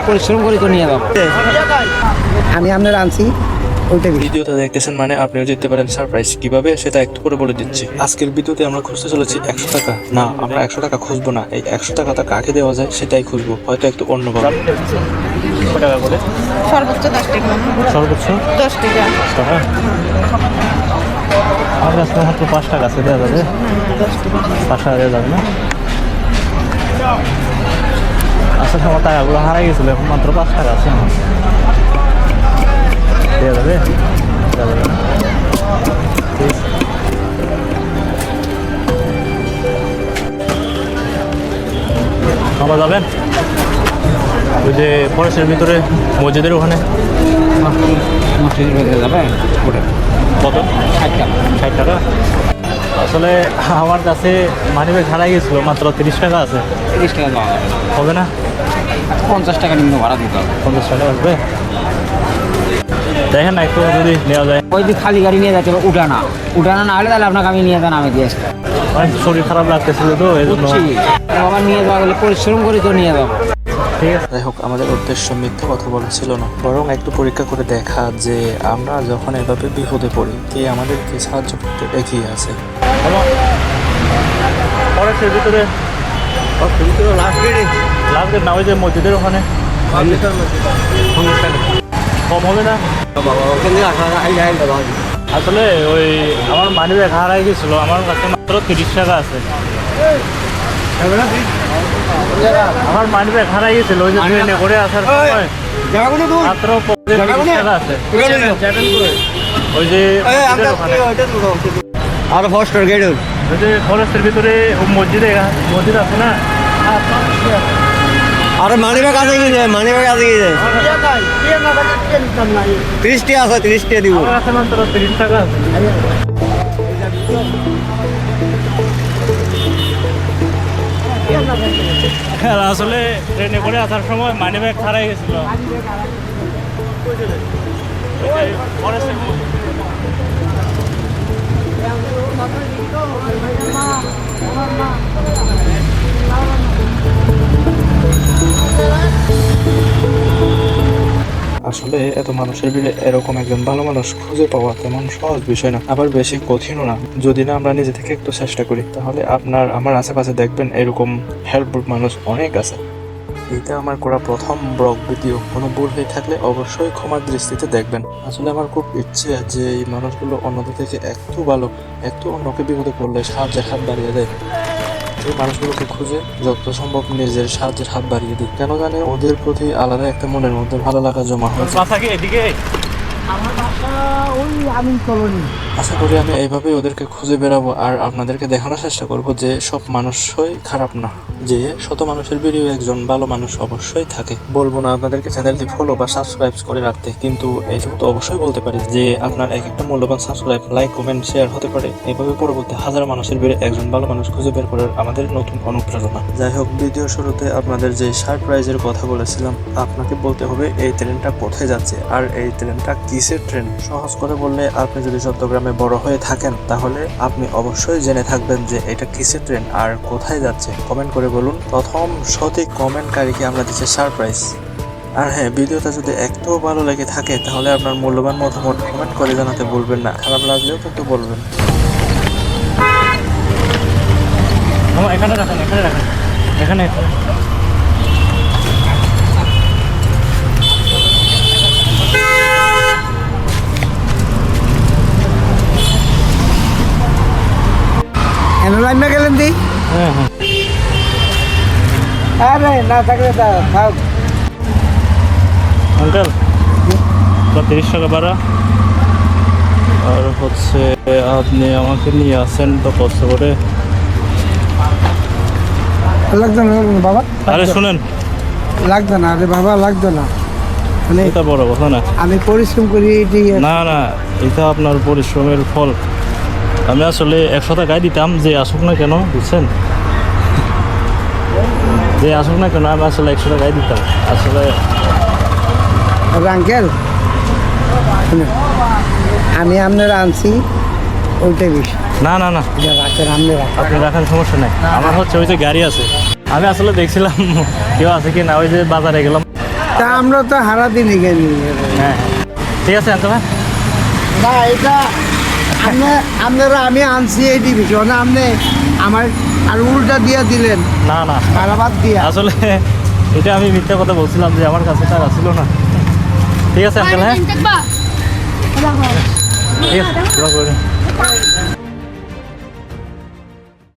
পরিশ্রম করে তো নিয়ে যাবো। আমি আপনার আনছি ওইটা ভিডিওটা দেখতেছেন মানে আপনিও জিততে পারেন সারপ্রাইজ। কিভাবে সেটা একটু করে বলে দিচ্ছি। আজকের ভিডিওতে আমরা খুঁজতে চলেছি 100 টাকা। না, আমরা 100 টাকা খুঁজবো না, এই 100 টাকাটা কাকে দেওয়া যায় সেটাই খুঁজবো, হয়তো একটু অন্যভাবে। টাকা করে সর্বোচ্চ 10 টাকা। সর্বোচ্চ 10 টাকা। টাকা আমার কাছে মাত্র 5 টাকা আছে, দেওয়া যাবে? 5 টাকা দেওয়া যাবে না? আসলে আমার টাকাগুলো হারাই গেছিল, এখন মাত্র 5 টাকা আছে। দেওয়া যাবে? দেওয়া যাবে। আমরা যাবেন ওই যে ফরেস্টের ভিতরে মসজিদের ওখানে। যাবে কত? 60 টাকা। 60 টাকা? আসলে আমার কাছে মানিব্যাগ হারাই গেছিল, মাত্র 30 টাকা আছে। 30 টাকা পাওয়া যাবে। হবে না? 50 টাকা নিম্ন ভাড়া দিতে হবে। 50 টাকা আসবে? দেখেন না একটু যদি নেওয়া যায়। ওই যে খালি গাড়ি নিয়ে যাচ্ছে, উঠানা না হলে তাহলে আপনাকে আমি নিয়ে যান, আমি দিয়ে আসবো। অনেক শরীর খারাপ লাগতেছিল তো এই জন্য। আমার নিয়ে যাওয়া গেলে পরিশ্রম করে তো নিয়ে যাবো। ঠিক আছে, যাই হোক, আমাদের উদ্দেশ্য মিথ্যা কথা বলা ছিল না, বরং একটু পরীক্ষা করে দেখা যে আমরা যখন এভাবে বিপদে পড়ি কে আমাদেরকে সাহায্য করতে এগিয়ে আছে। ফরেস্টের ভিতরে লাস্ট গেট না, ওই যে মসজিদের ওখানে কম হবে না? আসলে ওই আমার মানিব্যাগ হারাই গেছিল, আমার কাছে মাত্র 30 টাকা আছে। আমার মানিব্যাগ হারাই গেছিল ওই যে ট্রেনে করে আসার সময়, মাত্র 30 টাকা আছে। ওই যে আর ফরেস্টের গেট, ওই যে ফরেস্টের ভিতরে মসজিদ আছে না? আর মানিব্যাগ আছে কি যে? মানিব্যাগ আছে কি যে? 30 টাকা আছে, 30 টাকা দিব। আমার কাছে মাত্র 30 টাকা আছে। আসলে ট্রেনে করে আসার সময় মানিব্যাগ হারাই গেছিল। আসলে এত মানুষের ভিড়ে এরকম একজন ভালো মানুষ খুঁজে পাওয়া তেমন সহজ বিষয় না, আবার বেশি কঠিনও না। যদি না আমরা নিজে থেকে একটু চেষ্টা করি, তাহলে আমার আশেপাশে দেখবেন এরকম হেল্পফুল মানুষ অনেক আছে। এটা আমার করা প্রথম ব্লগ ভিডিও, কোনো ভুল হয়ে থাকলে অবশ্যই ক্ষমার দৃষ্টিতে দেখবেন। আসলে আমার খুব ইচ্ছে যে এই মানুষগুলো অন্যদের থেকে একটু ভালো, একটু অন্যকে বিপদে পড়লে সাহায্যের হাত বাড়িয়ে দেয়। এই মানুষগুলোকে খুঁজে যত সম্ভব নিজের সাহায্যের হাত বাড়িয়ে দিই। কেন জানে ওদের প্রতি আলাদা একটা মনের মধ্যে ভালো লাগা জমা হয়েছে। আশা করি আমি এইভাবেই ওদেরকে খুঁজে বেড়াবো আর আপনাদেরকে দেখানোর চেষ্টা করবো যে সব মানুষই খারাপ না, যে শত মানুষের ভিড়েও একজন ভালো মানুষ অবশ্যই থাকে। বলবো না আপনাদেরকে চ্যানেলটি ফলো বা সাবস্ক্রাইব করে রাখতে, কিন্তু এইটুকু তো অবশ্যই বলতে পারি যে আপনার এক একটা মূল্যবান সাবস্ক্রাইব, লাইক, কমেন্ট, শেয়ার হতে পারে এইভাবে পরবর্তী হাজার মানুষের ভিড়ে একজন ভালো মানুষ খুঁজে বের করার আমাদের নতুন অনুপ্রেরণা। যাই হোক, ভিডিও শুরুতে আপনাদের যে সারপ্রাইজের কথা বলেছিলাম, আপনাকে বলতে হবে এই ট্রেনটা কোথায় যাচ্ছে আর এই ট্রেনটা কিসের ট্রেন। সহজ করে বললে, আপনি যদি চট্টগ্রামে বড় হয়ে থাকেন তাহলে আপনি অবশ্যই জেনে থাকবেন যে এটা কিসের ট্রেন আর কোথায় যাচ্ছে। কমেন্ট করে বলুন, প্রথম সঠিক কমেন্টকারীকে আমরা দিচ্ছি সারপ্রাইজ। আর হ্যাঁ, ভিডিওটা যদি একটু ভালো লেগে থাকে তাহলে আপনার মূল্যবান মতামত কমেন্ট করে জানাতে ভুলবেন না, খারাপ লাগলেও কিন্তু বলবেন। এখানে রাখেন, এখানে লাইন না গেলেন দি? হ্যাঁ। আরে না থাকলে থাক। আঙ্কেল 30 টাকা ভাড়া, আর হচ্ছে আপনি আমাকে নিয়ে আসেন তো কষ্ট করে। লাগতো না বাবা, আরে শুনেন, লাগতো না। আরে বাবা লাগতো না, মানে এটা বড় কথা না। আমি পরিশ্রম করি। না, এটা আপনার পরিশ্রমের ফল। আমি আসলে 100 টাকায় দিতাম, যে আসুক না কেন, বুঝছেন? যে আসুক না কেন আমি আসলে 100 টাকায় দিতাম আসলে। আঙ্কেল আমি আপনার আনছি ওইটাই বেশি। না, রাখেন, আপনি রাখার সমস্যা নেই। আমার হচ্ছে ওই যে গাড়ি আছে, আমি আসলে দেখছিলাম কেউ আছে কি না, ওই যে বাজারে গেলাম তা আমরা তো হারা দিন এখানে। হ্যাঁ ঠিক আছে আঙ্কেল। হ্যাঁ না এটা আপনারা আমি আনছি এই ডিভিশন, আপনি আমার আর উল্টা দিয়ে দিলেন না না কারাবাদ দিয়া। আসলে এটা আমি মিথ্যা কথা বলছিলাম যে আমার কাছে টাকা ছিল না। ঠিক আছে আঙ্কেল। হ্যাঁ ঠিক আছে দোয়া করে।